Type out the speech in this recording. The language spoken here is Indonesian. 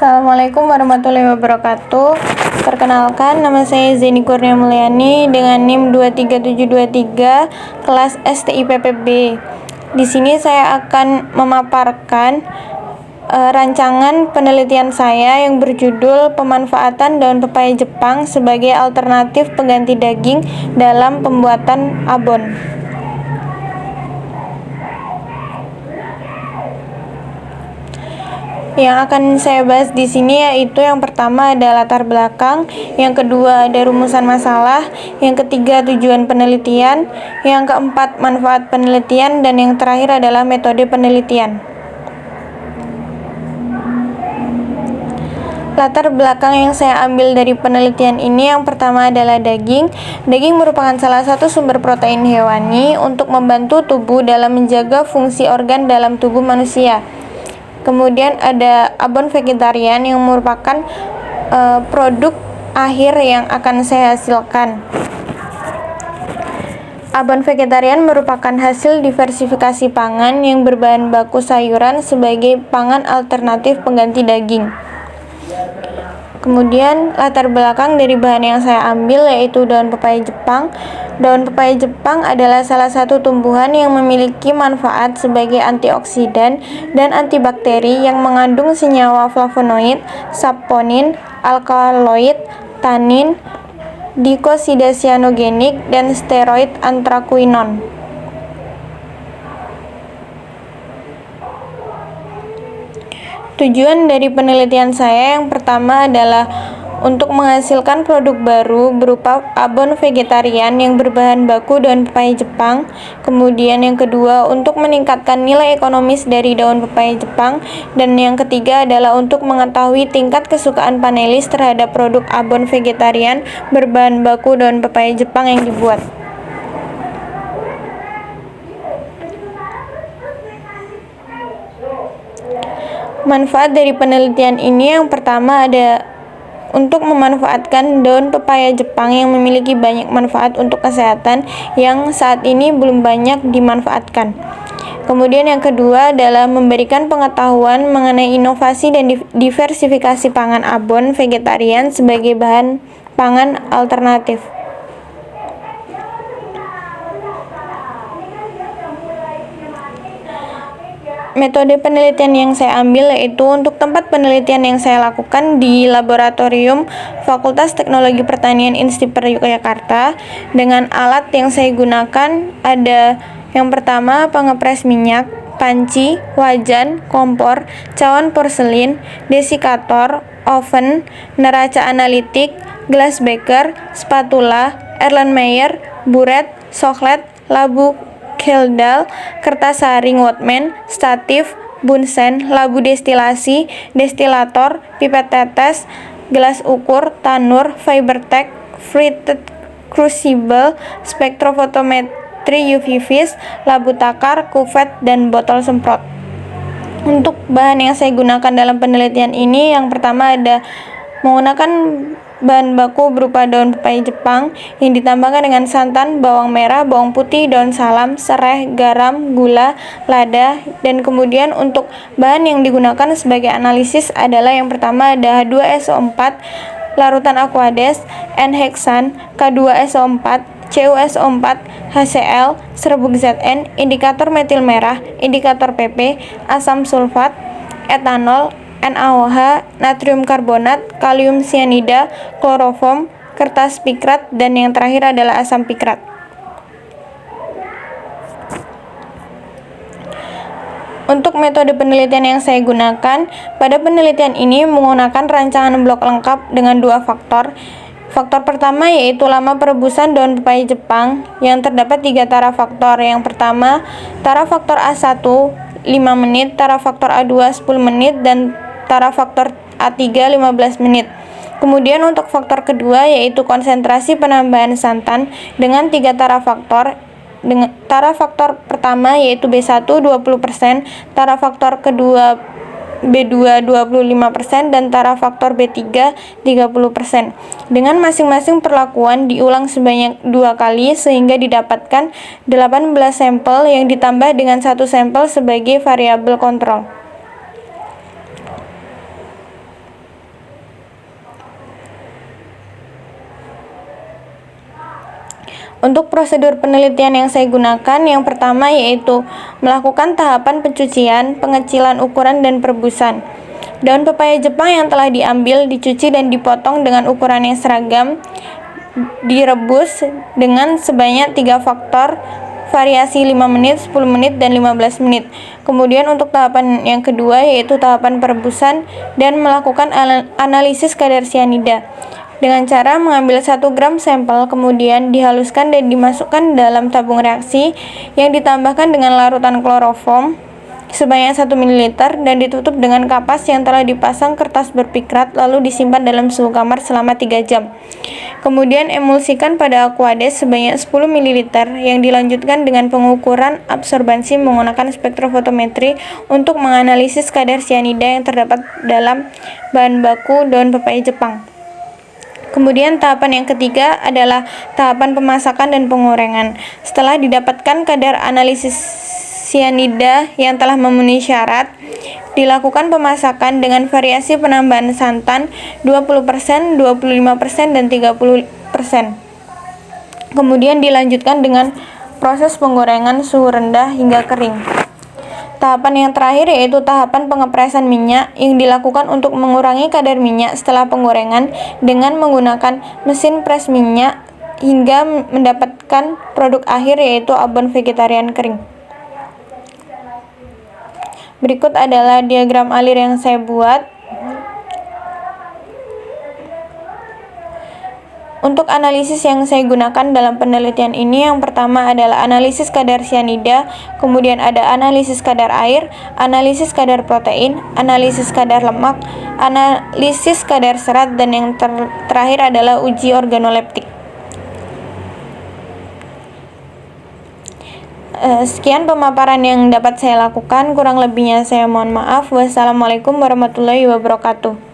Assalamualaikum warahmatullahi wabarakatuh. Perkenalkan, nama saya Zeni Kurnia Mulyani dengan NIM 23723 kelas STIPPB. Di sini saya akan memaparkan rancangan penelitian saya yang berjudul pemanfaatan daun pepaya Jepang sebagai alternatif pengganti daging dalam pembuatan abon. Yang akan saya bahas di sini yaitu yang pertama ada latar belakang, yang kedua ada rumusan masalah, yang ketiga tujuan penelitian, yang keempat manfaat penelitian, dan yang terakhir adalah metode penelitian. Latar belakang yang saya ambil dari penelitian ini yang pertama adalah daging. Daging merupakan salah satu sumber protein hewani untuk membantu tubuh dalam menjaga fungsi organ dalam tubuh manusia. Kemudian ada abon vegetarian yang merupakan produk akhir yang akan saya hasilkan. Abon vegetarian merupakan hasil diversifikasi pangan yang berbahan baku sayuran sebagai pangan alternatif pengganti daging. Kemudian latar belakang dari bahan yang saya ambil yaitu daun pepaya Jepang. Daun pepaya Jepang adalah salah satu tumbuhan yang memiliki manfaat sebagai antioksidan dan antibakteri yang mengandung senyawa flavonoid, saponin, alkaloid, tanin, dikosidasianogenik, dan steroid antrakuinon. Tujuan dari penelitian saya yang pertama adalah untuk menghasilkan produk baru berupa abon vegetarian yang berbahan baku daun pepaya Jepang. Kemudian yang kedua untuk meningkatkan nilai ekonomis dari daun pepaya Jepang. Dan yang ketiga adalah untuk mengetahui tingkat kesukaan panelis terhadap produk abon vegetarian berbahan baku daun pepaya Jepang yang dibuat. Manfaat dari penelitian ini yang pertama ada untuk memanfaatkan daun pepaya Jepang yang memiliki banyak manfaat untuk kesehatan yang saat ini belum banyak dimanfaatkan. Kemudian yang kedua adalah memberikan pengetahuan mengenai inovasi dan diversifikasi pangan abon vegetarian sebagai bahan pangan alternatif. Metode penelitian yang saya ambil yaitu untuk tempat penelitian yang saya lakukan di Laboratorium Fakultas Teknologi Pertanian INSTIP Yogyakarta. Dengan alat yang saya gunakan ada yang pertama pengepres minyak, panci, wajan, kompor, cawan porselin, desikator, oven, neraca analitik, gelas beker, spatula, Erlenmeyer, buret, soklet, labu Keldal, kertas saring Whatman, statif, bunsen, labu destilasi, destilator, pipet tetes, gelas ukur, tanur, fibertek, fritted crucible, spektrofotometri UV vis, labu takar, kuvet, dan botol semprot. Untuk bahan yang saya gunakan dalam penelitian ini yang pertama ada menggunakan bahan baku berupa daun pepaya Jepang yang ditambahkan dengan santan, bawang merah, bawang putih, daun salam, serai, garam, gula, lada. Dan kemudian untuk bahan yang digunakan sebagai analisis adalah yang pertama ada H2SO4, larutan Aquades, N-heksan, K2SO4, CuSO4, HCl, serbuk Zn, indikator metil merah, indikator PP, asam sulfat, etanol, NaOH, natrium karbonat, kalium sianida, kloroform, kertas pikrat, dan yang terakhir adalah asam pikrat. Untuk metode penelitian yang saya gunakan, pada penelitian ini menggunakan rancangan blok lengkap dengan dua faktor. Faktor pertama yaitu lama perebusan daun pepaya Jepang yang terdapat 3 tara faktor. Yang pertama, tara faktor A1 5 menit, tara faktor A2 10 menit, dan tara faktor A3 15 menit. Kemudian untuk faktor kedua yaitu konsentrasi penambahan santan dengan 3 tara faktor. Dengan tara faktor pertama yaitu B1 20%, tara faktor kedua B2 25%, dan tara faktor B3 30%. Dengan masing-masing perlakuan diulang sebanyak 2 kali sehingga didapatkan 18 sampel yang ditambah dengan 1 sampel sebagai variabel kontrol. Untuk prosedur penelitian yang saya gunakan, yang pertama yaitu melakukan tahapan pencucian, pengecilan ukuran, dan perebusan. Daun pepaya Jepang yang telah diambil, dicuci, dan dipotong dengan ukuran yang seragam, direbus dengan sebanyak 3 faktor variasi 5 menit, 10 menit, dan 15 menit. Kemudian untuk tahapan yang kedua yaitu tahapan perebusan dan melakukan analisis kadar sianida. Dengan cara mengambil 1 gram sampel, kemudian dihaluskan dan dimasukkan dalam tabung reaksi yang ditambahkan dengan larutan kloroform sebanyak 1 ml dan ditutup dengan kapas yang telah dipasang kertas berpikrat, lalu disimpan dalam suhu kamar selama 3 jam. Kemudian emulsikan pada aquades sebanyak 10 ml yang dilanjutkan dengan pengukuran absorbansi menggunakan spektrofotometri untuk menganalisis kadar sianida yang terdapat dalam bahan baku daun pepaya Jepang. Kemudian tahapan yang ketiga adalah tahapan pemasakan dan pengorengan. Setelah didapatkan kadar analisis sianida yang telah memenuhi syarat, dilakukan pemasakan dengan variasi penambahan santan 20%, 25%, dan 30%. Kemudian dilanjutkan dengan proses penggorengan suhu rendah hingga kering. Tahapan yang terakhir yaitu tahapan pengepresan minyak yang dilakukan untuk mengurangi kadar minyak setelah penggorengan dengan menggunakan mesin pres minyak hingga mendapatkan produk akhir yaitu abon vegetarian kering. Berikut adalah diagram alir yang saya buat. Untuk analisis yang saya gunakan dalam penelitian ini, yang pertama adalah analisis kadar sianida, kemudian ada analisis kadar air, analisis kadar protein, analisis kadar lemak, analisis kadar serat, dan yang terakhir adalah uji organoleptik. Sekian pemaparan yang dapat saya lakukan, kurang lebihnya saya mohon maaf. Wassalamualaikum warahmatullahi wabarakatuh.